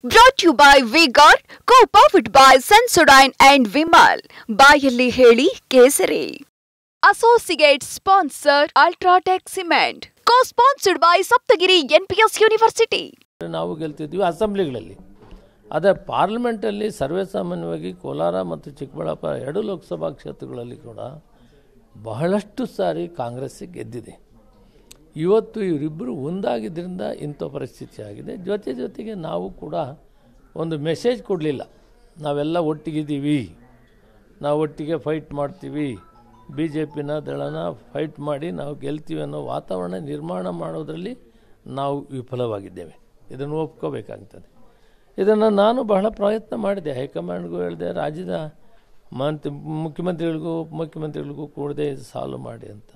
Brought to you by V-Guard, co-powered by Sensodyne and Vimal. ಬಾಯಲ್ಲಿ ಹೇಳಿ ಕೇಸರಿ. Associate sponsor Ultratech Cement. Co-sponsored by Saptagiri NPS University. ನಾವು ಗೆಲ್ತಿದ್ವಿ ಅಸೆಂಬ್ಲಿಗಳಲ್ಲಿ. ಆದರೆ ಪಾರ್ಲಿಮೆಂಟಲ್ಲಿ ಸರ್ವೇಸಾಮಾನ್ಯವಾಗಿ ಕೋಲಾರ ಮತ್ತು ಚಿಕ್ಕಬಳ್ಳಾಪುರ ಎರಡು ಲೋಕಸಭಾ ಕ್ಷೇತ್ರಗಳಲ್ಲಿ ಕೂಡ ಬಹಳಷ್ಟು ಸಾರಿ ಕಾಂಗ್ರೆಸ್ ಗೆದ್ದಿದೆ. ಇವತ್ತು ಇವರಿಬ್ಬರು ಒಂದಾಗಿದ್ದರಿಂದ ಇಂಥ ಪರಿಸ್ಥಿತಿ ಆಗಿದೆ. ಜೊತೆಗೆ ನಾವು ಕೂಡ ಒಂದು ಮೆಸೇಜ್ ಕೊಡಲಿಲ್ಲ, ನಾವೆಲ್ಲ ಒಟ್ಟಿಗಿದ್ದೀವಿ, ನಾವು ಒಟ್ಟಿಗೆ ಫೈಟ್ ಮಾಡ್ತೀವಿ, ಬಿ ಜೆ ಪಿನ ದಳನ ಫೈಟ್ ಮಾಡಿ ನಾವು ಗೆಲ್ತೀವಿ ಅನ್ನೋ ವಾತಾವರಣ ನಿರ್ಮಾಣ ಮಾಡೋದರಲ್ಲಿ ನಾವು ವಿಫಲವಾಗಿದ್ದೇವೆ. ಇದನ್ನು ಒಪ್ಕೋಬೇಕಾಗ್ತದೆ. ಇದನ್ನು ನಾನು ಬಹಳ ಪ್ರಯತ್ನ ಮಾಡಿದೆ, ಹೈಕಮಾಂಡ್ಗೂ ಹೇಳಿದೆ, ರಾಜ್ಯದ ಮುಖ್ಯಮಂತ್ರಿಗಳಿಗೂ ಉಪಮುಖ್ಯಮಂತ್ರಿಗಳಿಗೂ ಕೂಡದೆ ಸಾಲ್ವ್ ಮಾಡಿ ಅಂತ.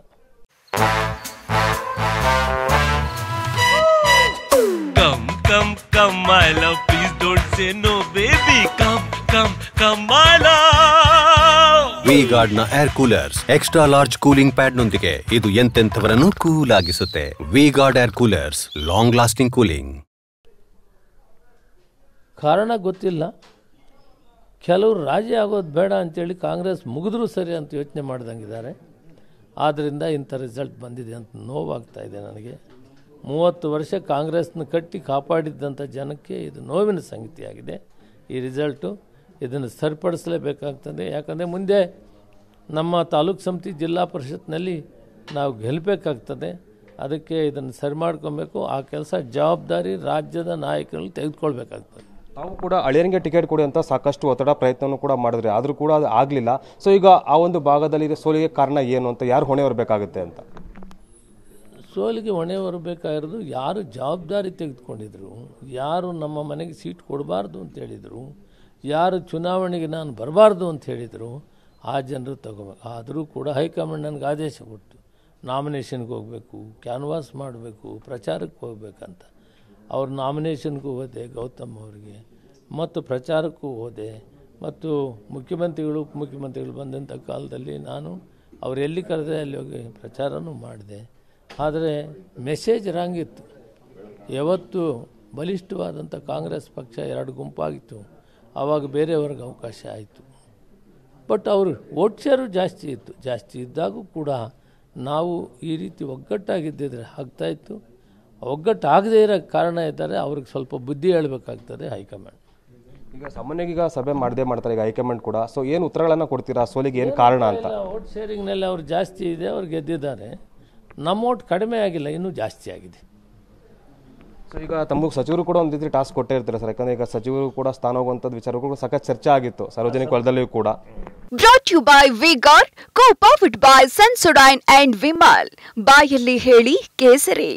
Come, my love, please don't say no, baby. Come, my love. V-Guard ನ air coolers extra large cooling pad ನೊಂದಿಗೆ ಇದು ಎಂತೆಂಥವರನ್ನು ಕೂಲ್ ಆಗಿಸುತ್ತೆ. V-Guard air coolers, long lasting cooling. ಕಾರಣ ಗೊತ್ತಿಲ್ಲ, ಕೆಲವರು ರಾಜಿ ಆಗೋದು ಬೇಡ ಅಂತೇಳಿ ಕಾಂಗ್ರೆಸ್ ಮುಗಿದ್ರೂ ಸರಿ ಅಂತ ಯೋಚನೆ ಮಾಡ್ದಂಗಿದ್ದಾರೆ. ಆದ್ದರಿಂದ ಇಂಥ ರಿಸಲ್ಟ್ ಬಂದಿದೆ ಅಂತ ನೋವಾಗ್ತಾ ಇದೆ ನನಗೆ. 30 ವರ್ಷ ಕಾಂಗ್ರೆಸ್ನ ಕಟ್ಟಿ ಕಾಪಾಡಿದ್ದಂಥ ಜನಕ್ಕೆ ಇದು ನೋವಿನ ಸಂಗತಿಯಾಗಿದೆ. ಈ ರಿಸಲ್ಟು ಇದನ್ನು ಸರಿಪಡಿಸಲೇಬೇಕಾಗ್ತದೆ. ಯಾಕಂದರೆ ಮುಂದೆ ನಮ್ಮ ತಾಲೂಕು ಸಮಿತಿ ಜಿಲ್ಲಾ ಪರಿಷತ್ನಲ್ಲಿ ನಾವು ಗೆಲ್ಲಬೇಕಾಗ್ತದೆ. ಅದಕ್ಕೆ ಇದನ್ನು ಸರಿ ಮಾಡ್ಕೊಬೇಕು. ಆ ಕೆಲಸ ಜವಾಬ್ದಾರಿ ರಾಜ್ಯದ ನಾಯಕರಲ್ಲಿ ತೆಗೆದುಕೊಳ್ಬೇಕಾಗ್ತದೆ. ತಾವು ಕೂಡ ಅಳಿಯನಿಗೆ ಟಿಕೆಟ್ ಕೊಡಿ ಅಂತ ಸಾಕಷ್ಟು ಒತ್ತಡ ಪ್ರಯತ್ನವನ್ನು ಕೂಡ ಮಾಡಿದ್ರಿ, ಆದರೂ ಕೂಡ ಅದು ಆಗಲಿಲ್ಲ. ಸೊ ಈಗ ಆ ಒಂದು ಭಾಗದಲ್ಲಿ ಸೋಲಿಗೆ ಕಾರಣ ಏನು ಅಂತ, ಯಾರು ಹೊಣೆ ಹೊರಬೇಕಾಗುತ್ತೆ ಅಂತ? ಸೋಲಿಗೆ ಹೊಣೆ ಹೊರಬೇಕಾಗಿರೋದು ಯಾರು ಜವಾಬ್ದಾರಿ ತೆಗೆದುಕೊಂಡಿದ್ರು, ಯಾರು ನಮ್ಮ ಮನೆಗೆ ಸೀಟ್ ಕೊಡಬಾರ್ದು ಅಂತ ಹೇಳಿದರು, ಯಾರು ಚುನಾವಣೆಗೆ ನಾನು ಬರಬಾರ್ದು ಅಂತ ಹೇಳಿದರು, ಆ ಜನರು ತಗೋಬೇಕು. ಆದರೂ ಕೂಡ ಹೈಕಮಾಂಡ್ ನನಗೆ ಆದೇಶ ಕೊಟ್ಟು ನಾಮಿನೇಷನ್ಗೆ ಹೋಗಬೇಕು, ಕ್ಯಾನ್ವಾಸ್ ಮಾಡಬೇಕು, ಪ್ರಚಾರಕ್ಕೆ ಹೋಗ್ಬೇಕಂತ. ಅವ್ರ ನಾಮಿನೇಷನ್ಗೂ ಹೋದೆ ಗೌತಮ್ ಅವರಿಗೆ, ಮತ್ತು ಪ್ರಚಾರಕ್ಕೂ ಹೋದೆ, ಮತ್ತು ಮುಖ್ಯಮಂತ್ರಿಗಳು ಉಪಮುಖ್ಯಮಂತ್ರಿಗಳು ಬಂದಂಥ ಕಾಲದಲ್ಲಿ ನಾನು ಅವ್ರು ಎಲ್ಲಿ ಕರೆದೆ ಅಲ್ಲಿ ಹೋಗಿ ಪ್ರಚಾರನೂ ಮಾಡಿದೆ. ಆದರೆ ಮೆಸೇಜ್ ರಾಂಗ್ ಇತ್ತು. ಯಾವತ್ತು ಬಲಿಷ್ಠವಾದಂಥ ಕಾಂಗ್ರೆಸ್ ಪಕ್ಷ 2 ಗುಂಪಾಗಿತ್ತು, ಆವಾಗ ಬೇರೆಯವ್ರಿಗೆ ಅವಕಾಶ ಆಯಿತು. ಬಟ್ ಅವರು ವೋಟ್ ಶೇರು ಜಾಸ್ತಿ ಇತ್ತು. ಜಾಸ್ತಿ ಇದ್ದಾಗೂ ಕೂಡ ನಾವು ಈ ರೀತಿ ಒಗ್ಗಟ್ಟಾಗಿದ್ದಿದ್ರೆ ಆಗ್ತಾಯಿತ್ತು. ಒಗ್ಗಟ್ಟಾಗದೇ ಇರೋ ಕಾರಣ ಇದ್ದಾರೆ, ಅವ್ರಿಗೆ ಸ್ವಲ್ಪ ಬುದ್ಧಿ ಹೇಳಬೇಕಾಗ್ತದೆ ಹೈಕಮಾಂಡ್. ಈಗ ಸಾಮಾನ್ಯವಾಗಿ ಈಗ ಸಭೆ ಮಾಡದೇ ಮಾಡ್ತಾರೆ ಈಗ ಹೈಕಮಾಂಡ್ ಕೂಡ. ಸೊ ಏನು ಉತ್ತರಗಳನ್ನು ಕೊಡ್ತೀರಾ, ಸೋಲಿಗೆ ಏನು ಕಾರಣ ಅಂತ? ವೋಟ್ ಶೇರಿಂಗ್ನಲ್ಲಿ ಅವ್ರು ಜಾಸ್ತಿ ಇದೆ, ಅವ್ರು ಗೆದ್ದಿದ್ದಾರೆ. ನಮ್ಮ ಓಟ್ ಕಡಿಮೆ ಆಗಿಲ್ಲ, ಇನ್ನೂ ಜಾಸ್ತಿ ಆಗಿದೆ. ಸೊ ಈಗ ತಮಗೆ ಸಚಿವರು ಕೂಡ ಒಂದು ರೀತಿ ಟಾಸ್ಕ್ ಕೊಟ್ಟೇ ಇರ್ತಾರೆ ಸರ್, ಯಾಕಂದರೆ ಈಗ ಸಚಿವರು ಕೂಡ ಸ್ಥಾನ ಹೋಗುವಂಥದ್ದು ವಿಚಾರಗಳು ಕೂಡ ಸಖತ್ ಚರ್ಚೆ ಆಗಿತ್ತು ಸಾರ್ವಜನಿಕ ವಲಯದಲ್ಲಿಯೂ ಕೂಡ. Brought to you by V-Guard, co-powered by Sensodyne and Vimal. ಬಾಯಲ್ಲಿ ಹೇಳಿ ಕೇಸರಿ.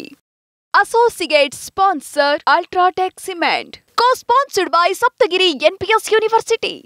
Associate sponsor Ultratech Cement. Co-sponsored by Saptagiri NPS University.